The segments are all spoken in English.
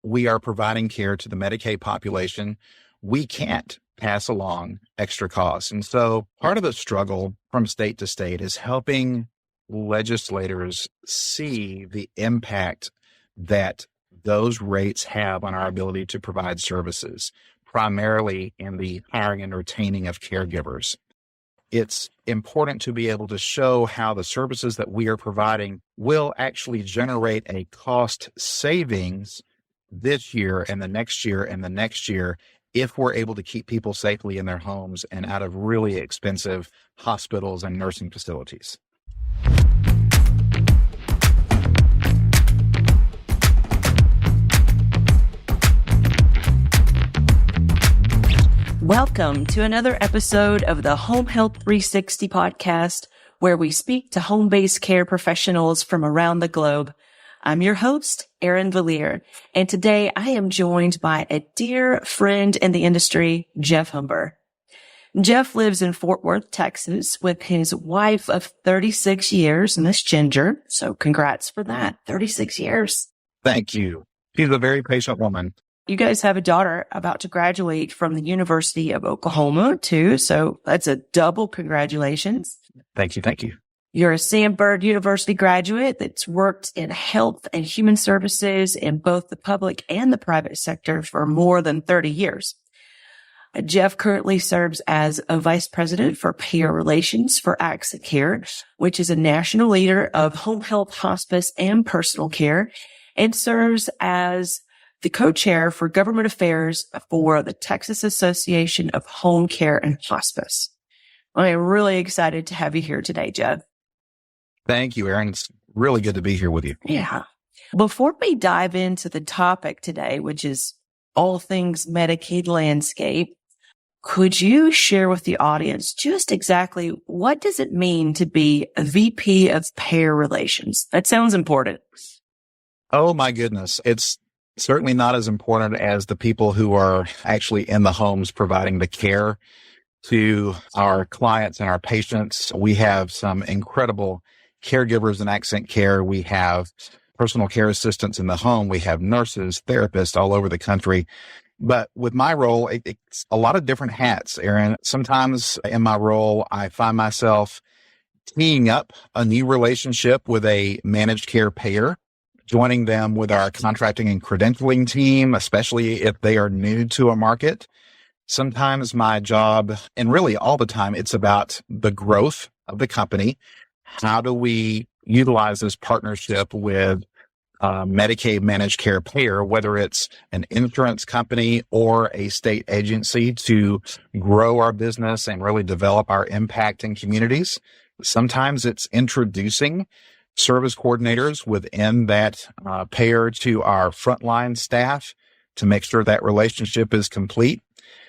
we are providing care to the Medicaid population, we can't pass along extra costs. And so part of the struggle from state to state is helping legislators see the impact that those rates have on our ability to provide services, primarily in the hiring and retaining of caregivers. It's important to be able to show how the services that we are providing will actually generate a cost savings this year and the next year and the next year if we're able to keep people safely in their homes and out of really expensive hospitals and nursing facilities. Welcome to another episode of the Home Health 360 podcast, where we speak to home-based care professionals from around the globe. I'm your host, Erin Vallier, and today I am joined by a dear friend in the industry, Jeff Humber. Jeff lives in Fort Worth, Texas, with his wife of 36 years, Miss Ginger. So congrats for that, 36 years. Thank you. She's a very patient woman. You guys have a daughter about to graduate from the University of Oklahoma, too. So that's a double congratulations. Thank you. Thank you. You're a Sam Bird University graduate that's worked in health and human services in both the public and the private sector for more than 30 years. Jeff currently serves as a vice president for Payor Relations for AXA Care, which is a national leader of home health, hospice, and personal care, and serves as the co-chair for government affairs for the Texas Association of Home Care and Hospice. I am really excited to have you here today, Jeff. Thank you, Erin. It's really good to be here with you. Yeah. Before we dive into the topic today, which is all things Medicaid landscape, could you share with the audience just exactly what does it mean to be a VP of Payor Relations? That sounds important. Oh, my goodness. It's certainly not as important as the people who are actually in the homes providing the care to our clients and our patients. We have some incredible caregivers in Accent Care. We have personal care assistants in the home. We have nurses, therapists all over the country. But with my role, it's a lot of different hats, Erin. Sometimes in my role, I find myself teeing up a new relationship with a managed care payer, joining them with our contracting and credentialing team, especially if they are new to a market. Sometimes my job, and really all the time, it's about the growth of the company. How do we utilize this partnership with Medicaid managed care payer, whether it's an insurance company or a state agency, to grow our business and really develop our impact in communities? Sometimes it's introducing service coordinators within that payer to our frontline staff to make sure that relationship is complete.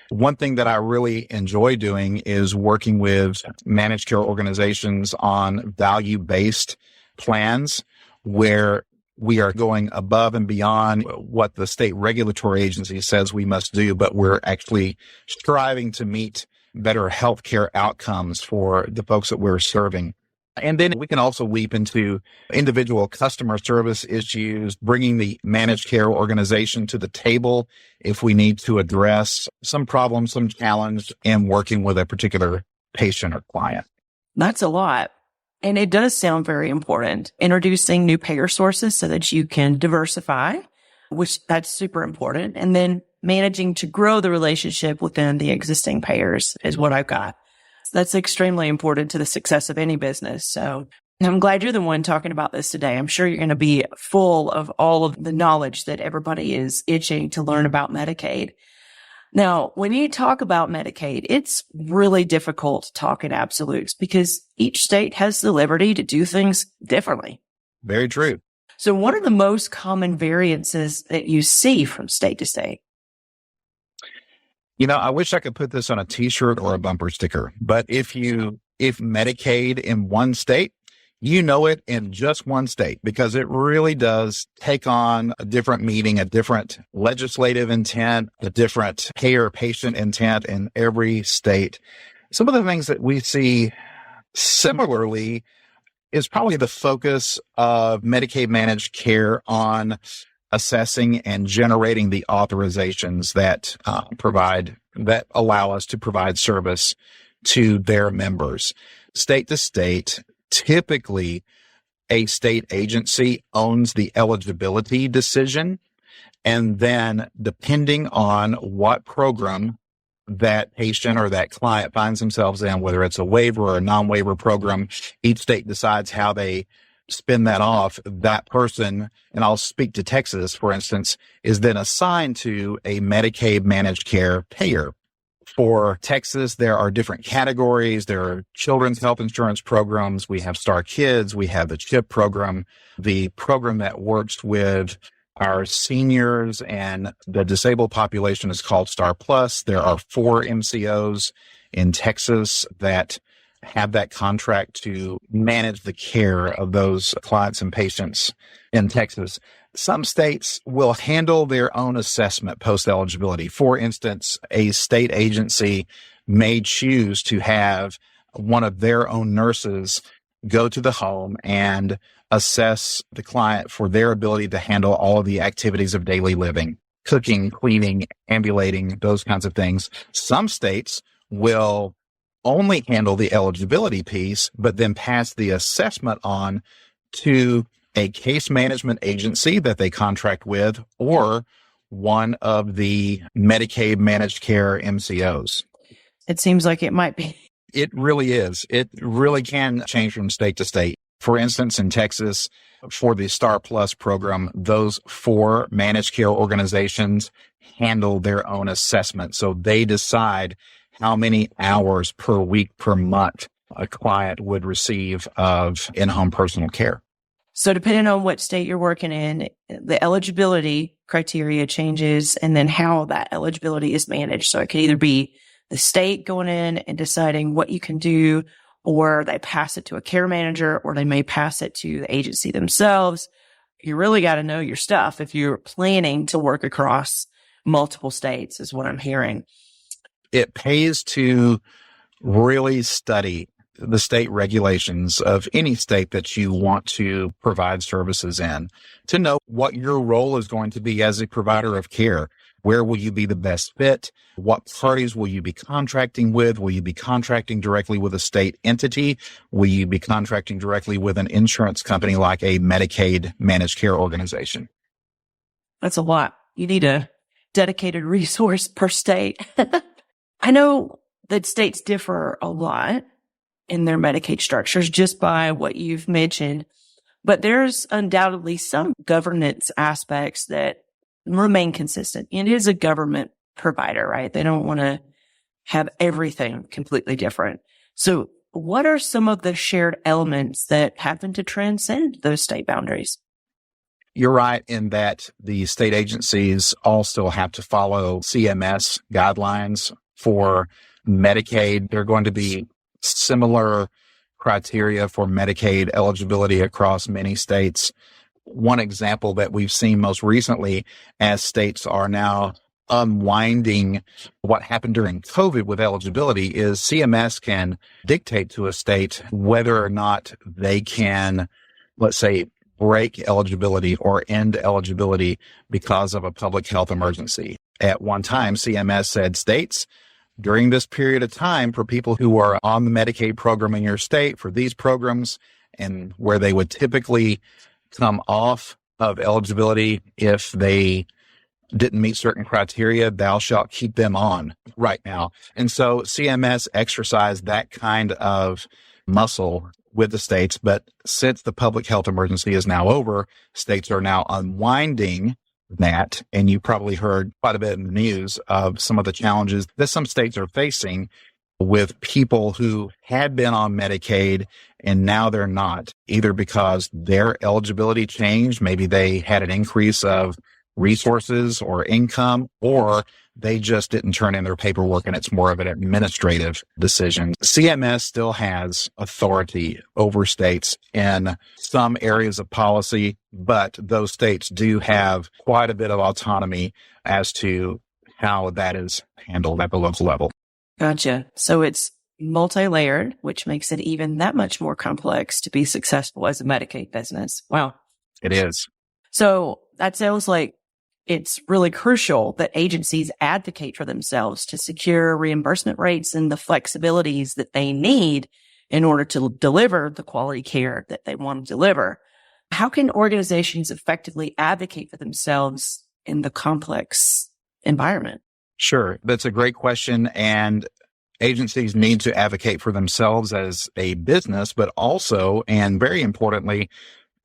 One thing that I really enjoy doing is working with managed care organizations on value-based plans where we are going above and beyond what the state regulatory agency says we must do, but we're actually striving to meet better healthcare outcomes for the folks that we're serving. And then we can also leap into individual customer service issues, bringing the managed care organization to the table if we need to address some problem, some challenge in working with a particular patient or client. That's a lot. And it does sound very important. Introducing new payer sources so that you can diversify, which that's super important. And then managing to grow the relationship within the existing payers is what I've got. That's extremely important to the success of any business. So I'm glad you're the one talking about this today. I'm sure you're going to be full of all of the knowledge that everybody is itching to learn about Medicaid. Now, when you talk about Medicaid, it's really difficult to talk in absolutes because each state has the liberty to do things differently. Very true. So what are the most common variances that you see from state to state? You know, I wish I could put this on a t-shirt or a bumper sticker, but if Medicaid in one state, you know it in just one state, because it really does take on a different meaning, a different legislative intent, a different payer-patient intent in every state. Some of the things that we see similarly is probably the focus of Medicaid managed care on assessing and generating the authorizations that allow us to provide service to their members. State to state, typically a state agency owns the eligibility decision. And then depending on what program that patient or that client finds themselves in, whether it's a waiver or a non-waiver program, each state decides how they spin that off. That person, and I'll speak to Texas, for instance, is then assigned to a Medicaid managed care payer. For Texas, there are different categories. There are children's health insurance programs. We have Star Kids. We have the CHIP program, the program that works with our seniors and the disabled population is called Star Plus. There are 4 MCOs in Texas that have that contract to manage the care of those clients and patients in Texas. Some states will handle their own assessment post-eligibility. For instance, a state agency may choose to have one of their own nurses go to the home and assess the client for their ability to handle all of the activities of daily living, cooking, cleaning, ambulating, those kinds of things. Some states will only handle the eligibility piece, but then pass the assessment on to a case management agency that they contract with or one of the Medicaid managed care MCOs. It seems like it might be. It really is. It really can change from state to state. For instance, in Texas, for the Star Plus program, those 4 managed care organizations handle their own assessment. So they decide how many hours per week, per month a client would receive of in-home personal care. So depending on what state you're working in, the eligibility criteria changes and then how that eligibility is managed. So it could either be the state going in and deciding what you can do, or they pass it to a care manager, or they may pass it to the agency themselves. You really got to know your stuff if you're planning to work across multiple states, is what I'm hearing. It pays to really study the state regulations of any state that you want to provide services in, to know what your role is going to be as a provider of care. Where will you be the best fit? What parties will you be contracting with? Will you be contracting directly with a state entity? Will you be contracting directly with an insurance company like a Medicaid managed care organization? That's a lot. You need a dedicated resource per state. I know that states differ a lot in their Medicaid structures just by what you've mentioned, but there's undoubtedly some governance aspects that remain consistent. It is a government provider, right? They don't want to have everything completely different. So what are some of the shared elements that happen to transcend those state boundaries? You're right in that the state agencies all still have to follow CMS guidelines for Medicaid. There are going to be similar criteria for Medicaid eligibility across many states. One example that we've seen most recently, as states are now unwinding what happened during COVID with eligibility, is CMS can dictate to a state whether or not they can, let's say, break eligibility or end eligibility because of a public health emergency. At one time, CMS said, states, during this period of time, for people who are on the Medicaid program in your state, for these programs, and where they would typically come off of eligibility if they didn't meet certain criteria, thou shalt keep them on right now. And so CMS exercised that kind of muscle with the states. But since the public health emergency is now over, states are now unwinding that. And you probably heard quite a bit in the news of some of the challenges that some states are facing with people who had been on Medicaid and now they're not, either because their eligibility changed, maybe they had an increase of resources or income, or they just didn't turn in their paperwork and it's more of an administrative decision. CMS still has authority over states in some areas of policy, but those states do have quite a bit of autonomy as to how that is handled at the local level. Gotcha. So it's multi-layered, which makes it even that much more complex to be successful as a Medicaid business. Wow. It is. So that sounds like it's really crucial that agencies advocate for themselves to secure reimbursement rates and the flexibilities that they need in order to deliver the quality care that they want to deliver. How can organizations effectively advocate for themselves in the complex environment? Sure. That's a great question. And agencies need to advocate for themselves as a business, but also, and very importantly,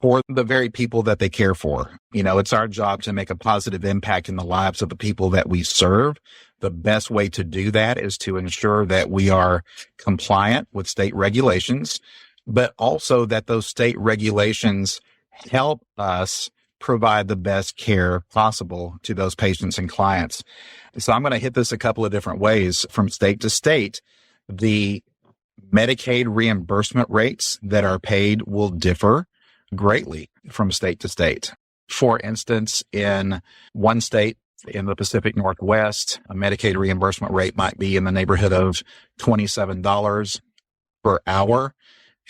for the very people that they care for. It's our job to make a positive impact in the lives of the people that we serve. The best way to do that is to ensure that we are compliant with state regulations, but also that those state regulations help us provide the best care possible to those patients and clients. So I'm going to hit this a couple of different ways. From state to state, the Medicaid reimbursement rates that are paid will differ greatly from state to state. For instance, in one state in the Pacific Northwest, a Medicaid reimbursement rate might be in the neighborhood of $27 per hour.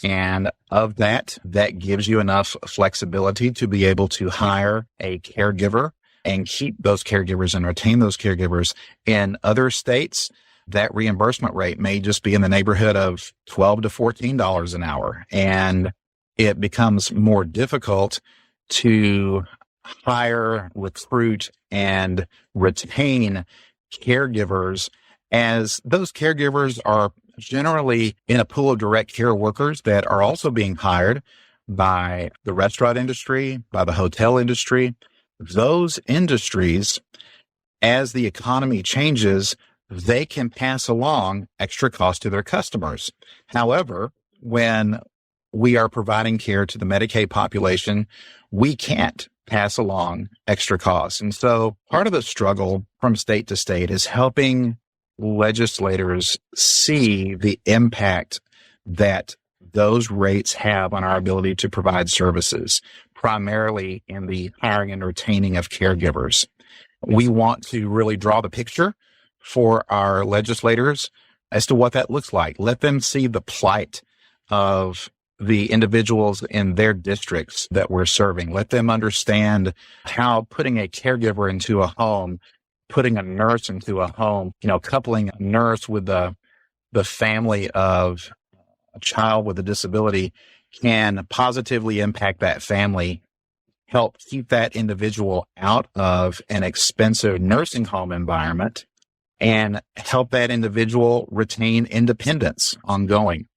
And of that gives you enough flexibility to be able to hire a caregiver and keep those caregivers and retain those caregivers. In other states, that reimbursement rate may just be in the neighborhood of $12 to $14 an hour. And it becomes more difficult to hire, recruit, and retain caregivers, as those caregivers are generally in a pool of direct care workers that are also being hired by the restaurant industry, by the hotel industry. Those industries, as the economy changes, they can pass along extra costs to their customers. However, when we are providing care to the Medicaid population, we can't pass along extra costs. And so part of the struggle from state to state is helping legislators see the impact that those rates have on our ability to provide services, primarily in the hiring and retaining of caregivers. We want to really draw the picture for our legislators as to what that looks like. Let them see the plight of the individuals in their districts that we're serving. Let them understand how putting a caregiver into a home, putting a nurse into a home, coupling a nurse with the family of a child with a disability can positively impact that family, help keep that individual out of an expensive nursing home environment, and help that individual retain independence ongoing.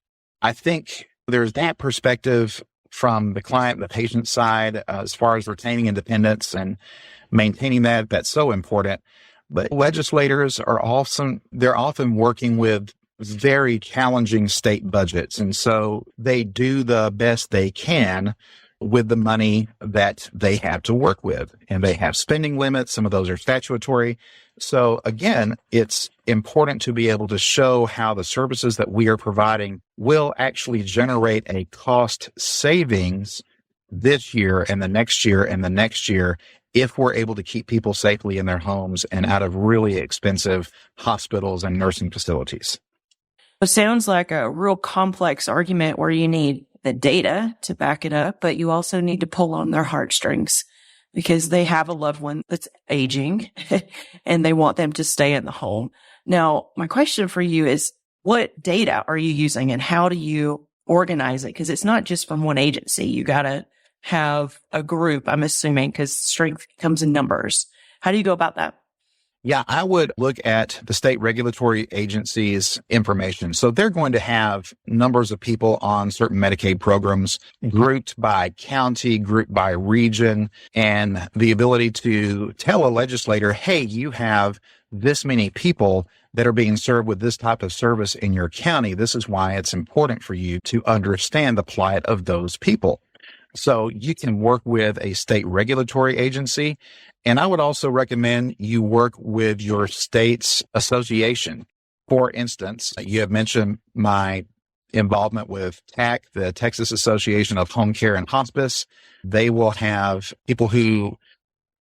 I think there's that perspective from the client, the patient side, as far as retaining independence and maintaining that. That's so important. But legislators they're often working with very challenging state budgets. And so they do the best they can with the money that they have to work with. And they have spending limits. Some of those are statutory. So again, it's important to be able to show how the services that we are providing will actually generate a cost savings this year and the next year and the next year, if we're able to keep people safely in their homes and out of really expensive hospitals and nursing facilities. It sounds like a real complex argument where you need the data to back it up, but you also need to pull on their heartstrings because they have a loved one that's aging and they want them to stay in the home. Now, my question for you is, what data are you using and how do you organize it? Because it's not just from one agency. You got to have a group, I'm assuming, because strength comes in numbers. How do you go about that? Yeah, I would look at the state regulatory agencies' information. So they're going to have numbers of people on certain Medicaid programs grouped by county, grouped by region, and the ability to tell a legislator, hey, you have this many people that are being served with this type of service in your county. This is why it's important for you to understand the plight of those people. So you can work with a state regulatory agency. And I would also recommend you work with your state's association. For instance, you have mentioned my involvement with TAC, the Texas Association of Home Care and Hospice. They will have people who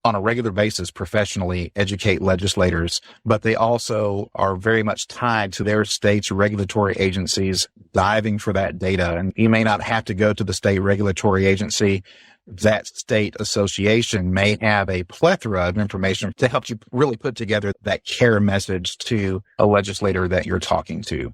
on a regular basis professionally educate legislators, but they also are very much tied to their state's regulatory agencies diving for that data. And you may not have to go to the state regulatory agency that state association may have a plethora of information to help you really put together that care message to a legislator that you're talking to.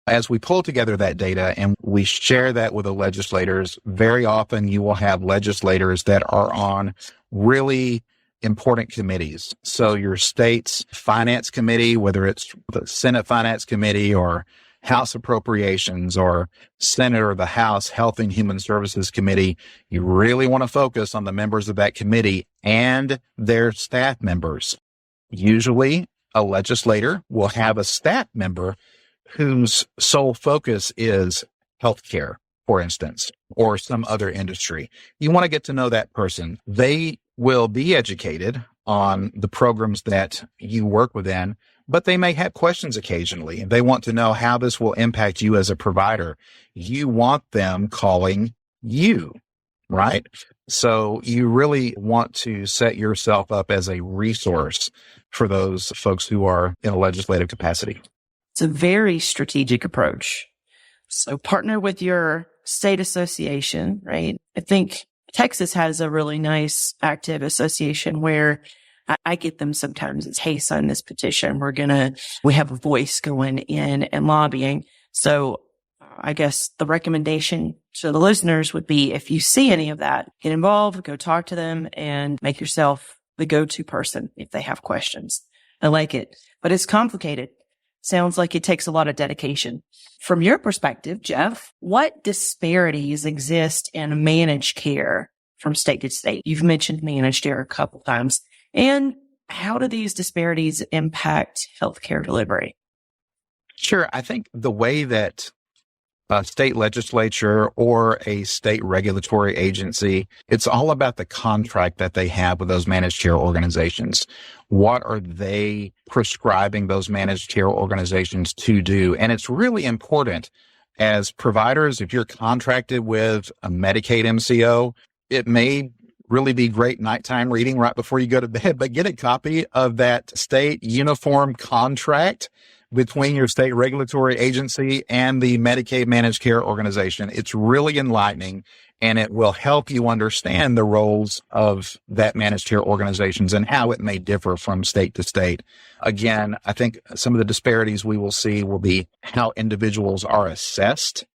As we pull together that data and we share that with the legislators, very often you will have legislators that are on really important committees. So your state's finance committee, whether it's the Senate Finance Committee or House Appropriations or Senate or the House Health and Human Services Committee, you really want to focus on the members of that committee and their staff members. Usually a legislator will have a staff member whose sole focus is healthcare, for instance, or some other industry. You want to get to know that person. They will be educated on the programs that you work within, but they may have questions occasionally. They want to know how this will impact you as a provider. You want them calling you, right? So you really want to set yourself up as a resource for those folks who are in a legislative capacity. It's a very strategic approach. So partner with your state association, right? I think Texas has a really nice active association where I get them sometimes. It's, hey, sign this petition. We have a voice going in and lobbying. So I guess the recommendation to the listeners would be, if you see any of that, get involved, go talk to them, and make yourself the go-to person if they have questions. I like it, but it's complicated. Sounds like it takes a lot of dedication. From your perspective, Jeff, what disparities exist in managed care from state to state? You've mentioned managed care a couple times. And how do these disparities impact healthcare delivery? Sure. I think the way that a state legislature or a state regulatory agency, it's all about the contract that they have with those managed care organizations. What are they prescribing those managed care organizations to do? And it's really important as providers, if you're contracted with a Medicaid MCO, it may really be great nighttime reading right before you go to bed, but get a copy of that state uniform contract between your state regulatory agency and the Medicaid managed care organization. It's really enlightening, and it will help you understand the roles of that managed care organizations and how it may differ from state to state. Again, I think some of the disparities we will see will be how individuals are assessed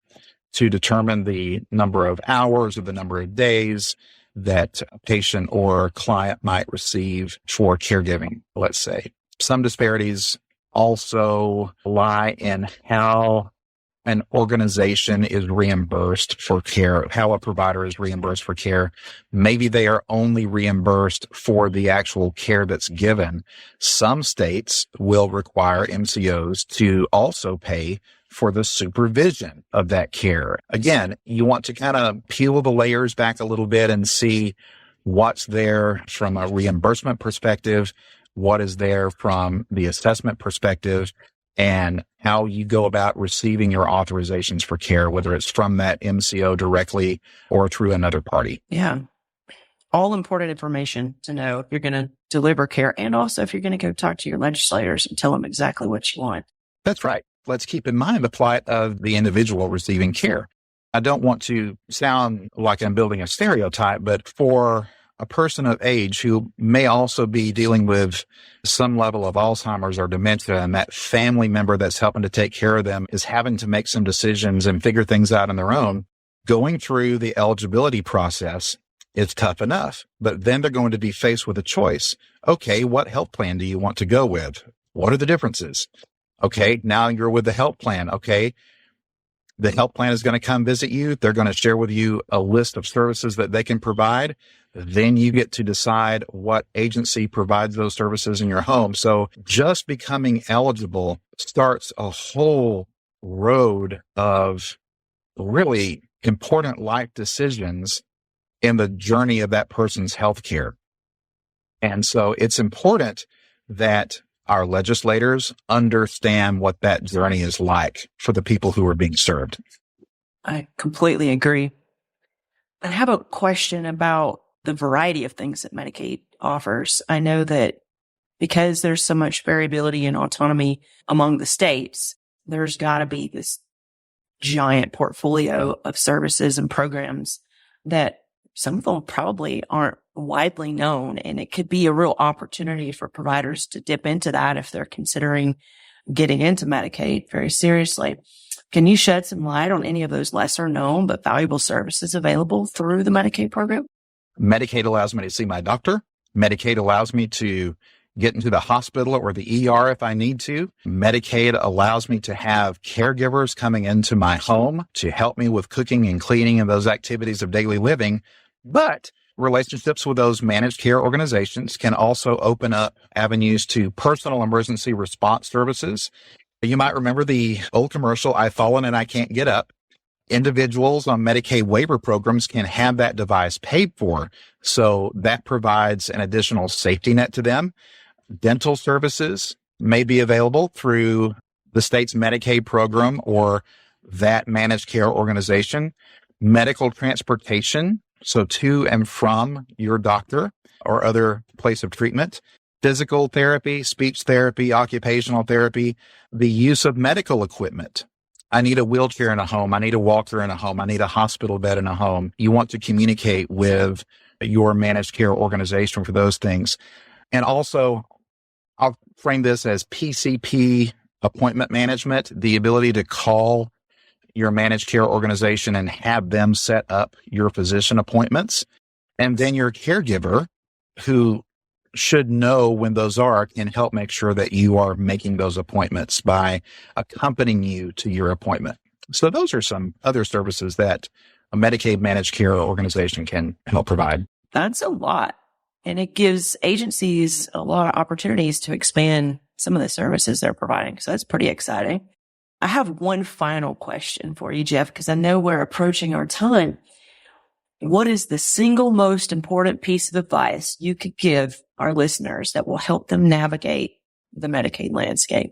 to determine the number of hours or the number of days that a patient or client might receive for caregiving, let's say. Some disparities also lie in how an organization is reimbursed for care, how a provider is reimbursed for care. Maybe they are only reimbursed for the actual care that's given. Some states will require MCOs to also pay for the supervision of that care. Again, you want to kind of peel the layers back a little bit and see what's there from a reimbursement perspective, what is there from the assessment perspective, and how you go about receiving your authorizations for care, whether it's from that MCO directly or through another party. Yeah. All important information to know if you're going to deliver care, and also if you're going to go talk to your legislators and tell them exactly what you want. That's right. Let's keep in mind the plight of the individual receiving care. I don't want to sound like I'm building a stereotype, but for a person of age who may also be dealing with some level of Alzheimer's or dementia, and that family member that's helping to take care of them is having to make some decisions and figure things out on their own, going through the eligibility process is tough enough. But then they're going to be faced with a choice. Okay, what health plan do you want to go with? What are the differences? Okay, now you're with the health plan. Okay, the health plan is going to come visit you. They're going to share with you a list of services that they can provide. Then you get to decide what agency provides those services in your home. So just becoming eligible starts a whole road of really important life decisions in the journey of that person's healthcare. And so it's important that our legislators understand what that journey is like for the people who are being served. I completely agree. I have a question about the variety of things that Medicaid offers. I know that because there's so much variability and autonomy among the states, there's got to be this giant portfolio of services and programs that some of them probably aren't widely known, and it could be a real opportunity for providers to dip into that if they're considering getting into Medicaid very seriously. Can you shed some light on any of those lesser known but valuable services available through the Medicaid program? Medicaid allows me to see my doctor. Medicaid allows me to get into the hospital or the ER if I need to. Medicaid allows me to have caregivers coming into my home to help me with cooking and cleaning and those activities of daily living. But relationships with those managed care organizations can also open up avenues to personal emergency response services. You might remember the old commercial, I've fallen and I can't get up. Individuals on Medicaid waiver programs can have that device paid for. So that provides an additional safety net to them. Dental services may be available through the state's Medicaid program or that managed care organization. Medical transportation, so to and from your doctor or other place of treatment. Physical therapy, speech therapy, occupational therapy, the use of medical equipment. I need a wheelchair in a home. I need a walker in a home. I need a hospital bed in a home. You want to communicate with your managed care organization for those things. And also, I'll frame this as PCP appointment management, the ability to call your managed care organization and have them set up your physician appointments. And then your caregiver, who should know when those are, can help make sure that you are making those appointments by accompanying you to your appointment. So those are some other services that a Medicaid managed care organization can help provide. That's a lot. And it gives agencies a lot of opportunities to expand some of the services they're providing. So that's pretty exciting. I have one final question for you, Jeff, because I know we're approaching our time. What is the single most important piece of advice you could give our listeners that will help them navigate the Medicaid landscape?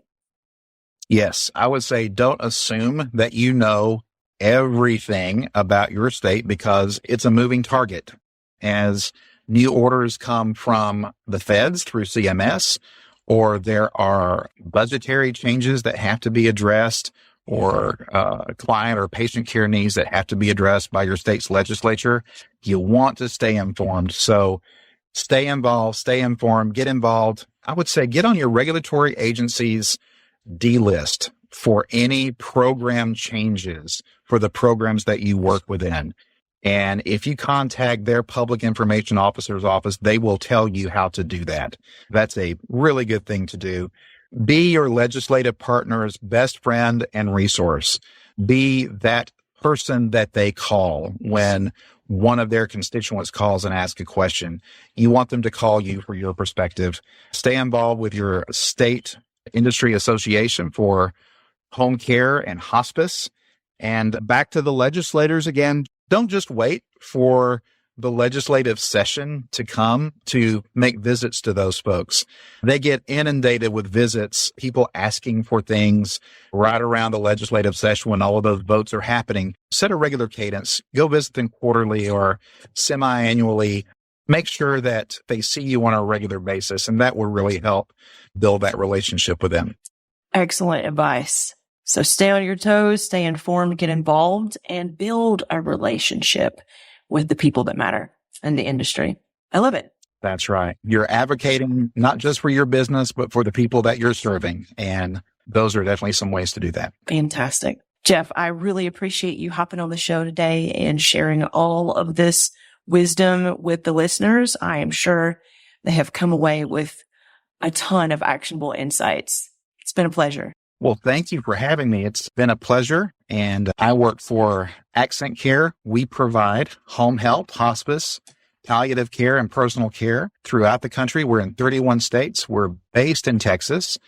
Yes, I would say don't assume that you know everything about your state because it's a moving target. As new orders come from the feds through CMS, or there are budgetary changes that have to be addressed, or client or patient care needs that have to be addressed by your state's legislature, you want to stay informed. So stay involved, stay informed, get involved. I would say get on your regulatory agency's D list for any program changes for the programs that you work within. And if you contact their public information officer's office, they will tell you how to do that. That's a really good thing to do. Be your legislative partner's best friend and resource. Be that person that they call when one of their constituents calls and asks a question. You want them to call you for your perspective. Stay involved with your state industry association for home care and hospice. And back to the legislators again, don't just wait for the legislative session to come to make visits to those folks. They get inundated with visits, people asking for things right around the legislative session when all of those votes are happening. Set a regular cadence. Go visit them quarterly or semi-annually. Make sure that they see you on a regular basis, and that will really help build that relationship with them. Excellent advice. So stay on your toes, stay informed, get involved, and build a relationship with the people that matter in the industry. I love it. That's right. You're advocating not just for your business, but for the people that you're serving. And those are definitely some ways to do that. Fantastic. Jeff, I really appreciate you hopping on the show today and sharing all of this wisdom with the listeners. I am sure they have come away with a ton of actionable insights. It's been a pleasure. Well, thank you for having me. It's been a pleasure. And I work for Accent Care. We provide home health, hospice, palliative care, and personal care throughout the country. We're in 31 states. We're based in Texas.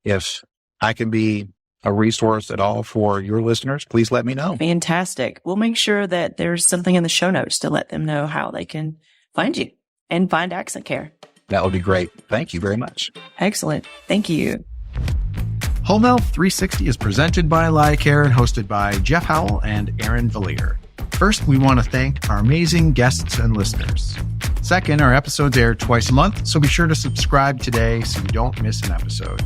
If I can be a resource at all for your listeners, please let me know. Fantastic. We'll make sure that there's something in the show notes to let them know how they can find you and find Accent Care. That would be great. Thank you very much. Excellent. Thank you. Home Health 360 is presented by LiCare and hosted by Jeff Howell and Erin Vallier. First, we want to thank our amazing guests and listeners. Second, our episodes air twice a month, so be sure to subscribe today so you don't miss an episode.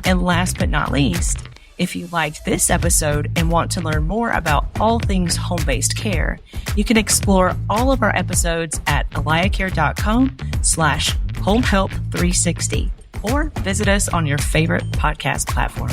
And last but not least, If you liked this episode and want to learn more about all things home-based care, you can explore all of our episodes at alliacare.com/homehelp360 or visit us on your favorite podcast platform.